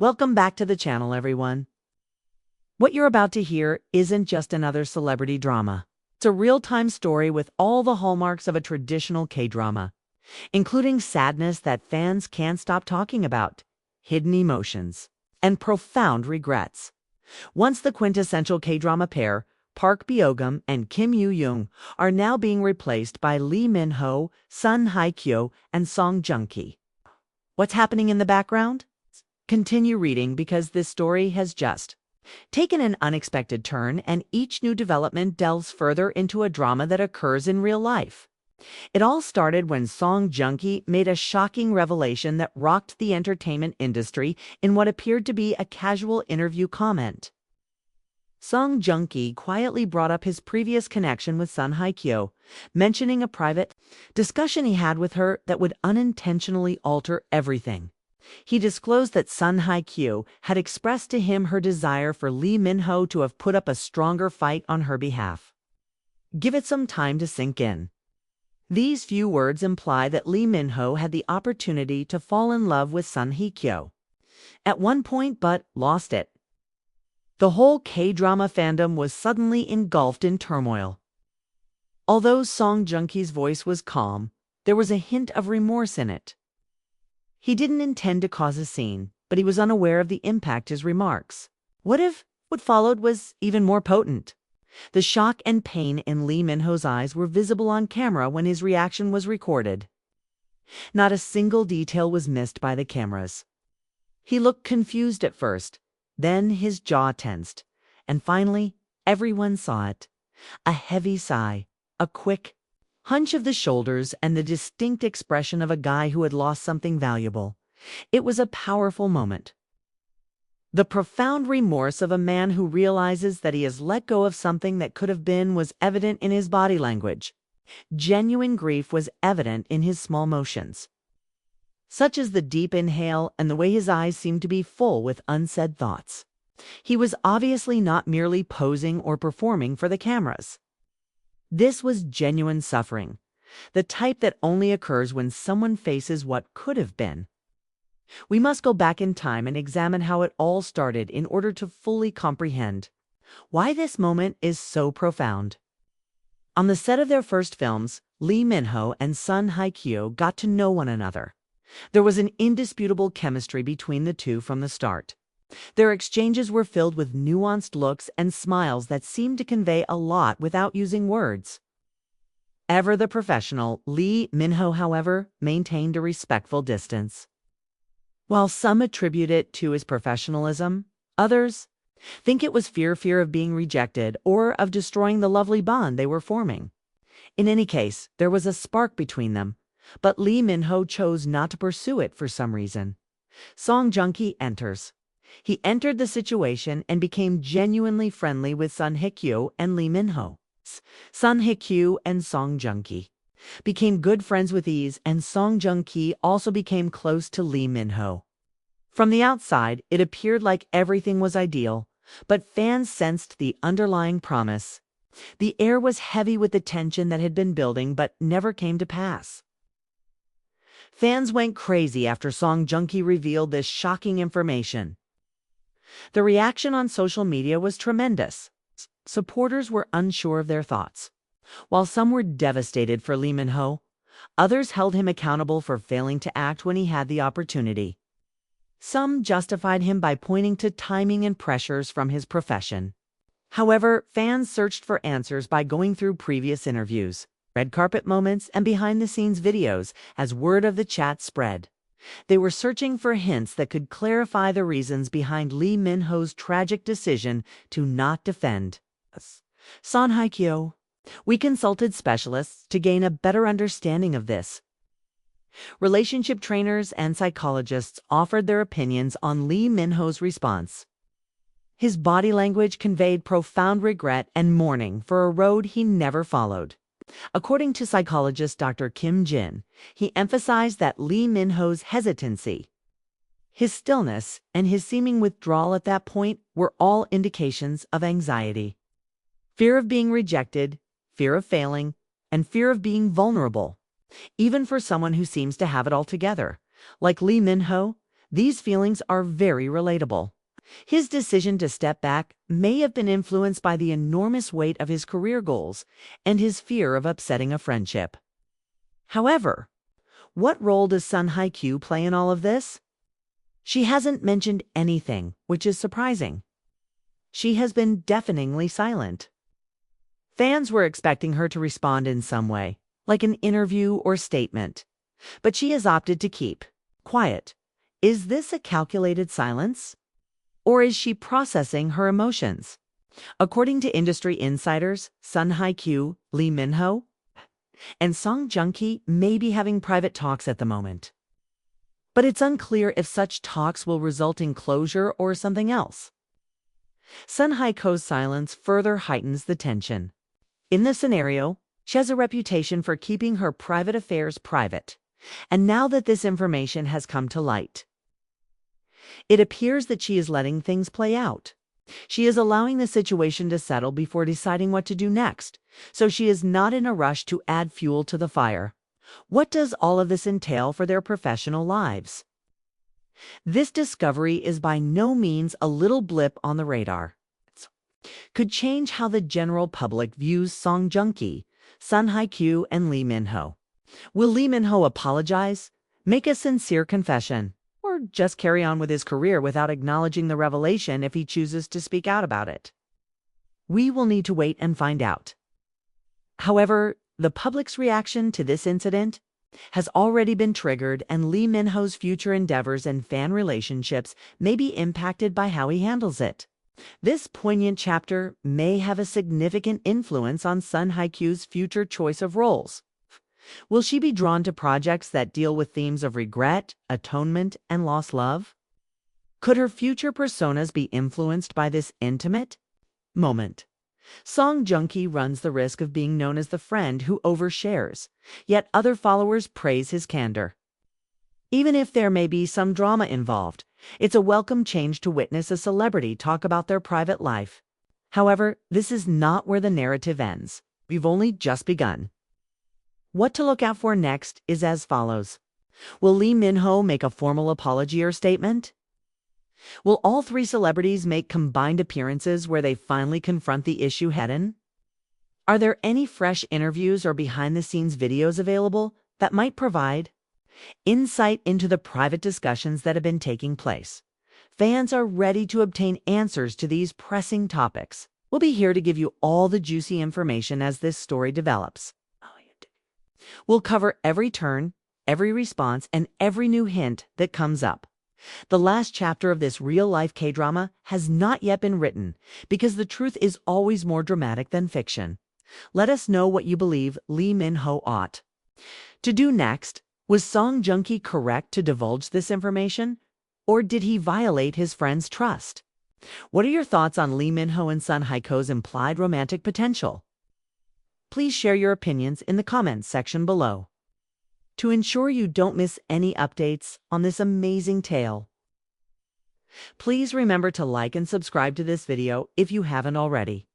Welcome back to the channel, everyone. What you're about to hear isn't just another celebrity drama. It's a real-time story with all the hallmarks of a traditional K-drama, including sadness that fans can't stop talking about, hidden emotions, and profound regrets. Once the quintessential K-drama pair, Park Byogum and Kim Yoo-young, are now being replaced by Lee Minho, Song HyeKyo, and Song JoongKi. What's happening in the background? Continue reading because this story has just taken an unexpected turn, and each new development delves further into a drama that occurs in real life. It all started when Song JoongKi made a shocking revelation that rocked the entertainment industry in what appeared to be a casual interview comment. Song JoongKi quietly brought up his previous connection with Song HyeKyo, mentioning a private discussion he had with her that would unintentionally alter everything. He disclosed that Song HyeKyo had expressed to him her desire for Lee Minho to have put up a stronger fight on her behalf. Give it some time to sink in. These few words imply that Lee Minho had the opportunity to fall in love with Song HyeKyo at one point, but lost it. The whole K-drama fandom was suddenly engulfed in turmoil. Although Song JoongKi's voice was calm, there was a hint of remorse in it. He didn't intend to cause a scene, but he was unaware of the impact his remarks. What if what followed was even more potent? The shock and pain in Lee Minho's eyes were visible on camera when his reaction was recorded. Not a single detail was missed by the cameras. He looked confused at first, then his jaw tensed, and finally, everyone saw it. A heavy sigh, a quick hunch of the shoulders, and the distinct expression of a guy who had lost something valuable. It was a powerful moment. The profound remorse of a man who realizes that he has let go of something that could have been was evident in his body language. Genuine grief was evident in his small motions, such as the deep inhale and the way his eyes seemed to be full with unsaid thoughts. He was obviously not merely posing or performing for the cameras. This was genuine suffering, the type that only occurs when someone faces what could have been. We must go back in time and examine how it all started in order to fully comprehend why this moment is so profound. On the set of their first films, Lee Minho and Song HyeKyo got to know one another. There was an indisputable chemistry between the two from the start. Their exchanges were filled with nuanced looks and smiles that seemed to convey a lot without using words. Ever the professional, Lee Minho, however, maintained a respectful distance. While some attribute it to his professionalism, others think it was fear of being rejected or of destroying the lovely bond they were forming. In any case, there was a spark between them, but Lee Minho chose not to pursue it for some reason. Song JoongKi enters. He entered the situation and became genuinely friendly with Song HyeKyo and Lee Minho. Song HyeKyo and Song JoongKi became good friends with ease, and Song JoongKi also became close to Lee Minho. From the outside, it appeared like everything was ideal, but fans sensed the underlying promise. The air was heavy with the tension that had been building but never came to pass. Fans went crazy after Song JoongKi revealed this shocking information. The reaction on social media was tremendous. Supporters were unsure of their thoughts. While some were devastated for Lee Minho, others held him accountable for failing to act when he had the opportunity. Some justified him by pointing to timing and pressures from his profession. However, fans searched for answers by going through previous interviews, red carpet moments, and behind-the-scenes videos as word of the chat spread. They were searching for hints that could clarify the reasons behind Lee Minho's tragic decision to not defend Song HyeKyo. We consulted specialists to gain a better understanding of this. Relationship trainers and psychologists offered their opinions on Lee Minho's response. His body language conveyed profound regret and mourning for a road he never followed. According to psychologist Dr. Kim Jin, he emphasized that Lee Minho's hesitancy, his stillness, and his seeming withdrawal at that point were all indications of anxiety. Fear of being rejected, fear of failing, and fear of being vulnerable. Even for someone who seems to have it all together, like Lee Minho, These feelings are very relatable. His decision to step back may have been influenced by the enormous weight of his career goals and his fear of upsetting a friendship. However, what role does Song HyeKyo play in all of this? She hasn't mentioned anything, which is surprising. She has been deafeningly silent. Fans were expecting her to respond in some way, like an interview or statement, but she has opted to keep quiet. Is this a calculated silence? Or is she processing her emotions? According to industry insiders, Song HyeKyo, Lee Minho, and Song JoongKi may be having private talks at the moment. But it's unclear if such talks will result in closure or something else. Song HyeKyo's silence further heightens the tension. In this scenario, she has a reputation for keeping her private affairs private, and now that this information has come to light, it appears that she is letting things play out. She is allowing the situation to settle before deciding what to do next, so she is not in a rush to add fuel to the fire. What does all of this entail for their professional lives? This discovery is by no means a little blip on the radar. It could change how the general public views Song JoongKi, Song HyeKyo, and Lee Minho. Will Lee Minho apologize, make a sincere confession, or just carry on with his career without acknowledging the revelation if he chooses to speak out about it? We will need to wait and find out. However, the public's reaction to this incident has already been triggered, and Lee Minho's future endeavors and fan relationships may be impacted by how he handles it. This poignant chapter may have a significant influence on Song HyeKyo's future choice of roles. Will she be drawn to projects that deal with themes of regret, atonement, and lost love? Could her future personas be influenced by this intimate moment? Song JoongKi runs the risk of being known as the friend who overshares, yet other followers praise his candor. Even if there may be some drama involved, it's a welcome change to witness a celebrity talk about their private life. However, this is not where the narrative ends. We've only just begun. What to look out for next is as follows. Will Lee Minho make a formal apology or statement? Will all three celebrities make combined appearances where they finally confront the issue head-on? Are there any fresh interviews or behind-the-scenes videos available that might provide insight into the private discussions that have been taking place? Fans are ready to obtain answers to these pressing topics. We'll be here to give you all the juicy information as this story develops. We'll cover every turn, every response, and every new hint that comes up. The last chapter of this real-life K-drama has not yet been written because the truth is always more dramatic than fiction. Let us know what you believe Lee Minho ought to do next. Was Song JoongKi correct to divulge this information, or did he violate his friend's trust? What are your thoughts on Lee Minho and Song HyeKyo's implied romantic potential? Please share your opinions in the comments section below. To ensure you don't miss any updates on this amazing tale, please remember to like and subscribe to this video if you haven't already.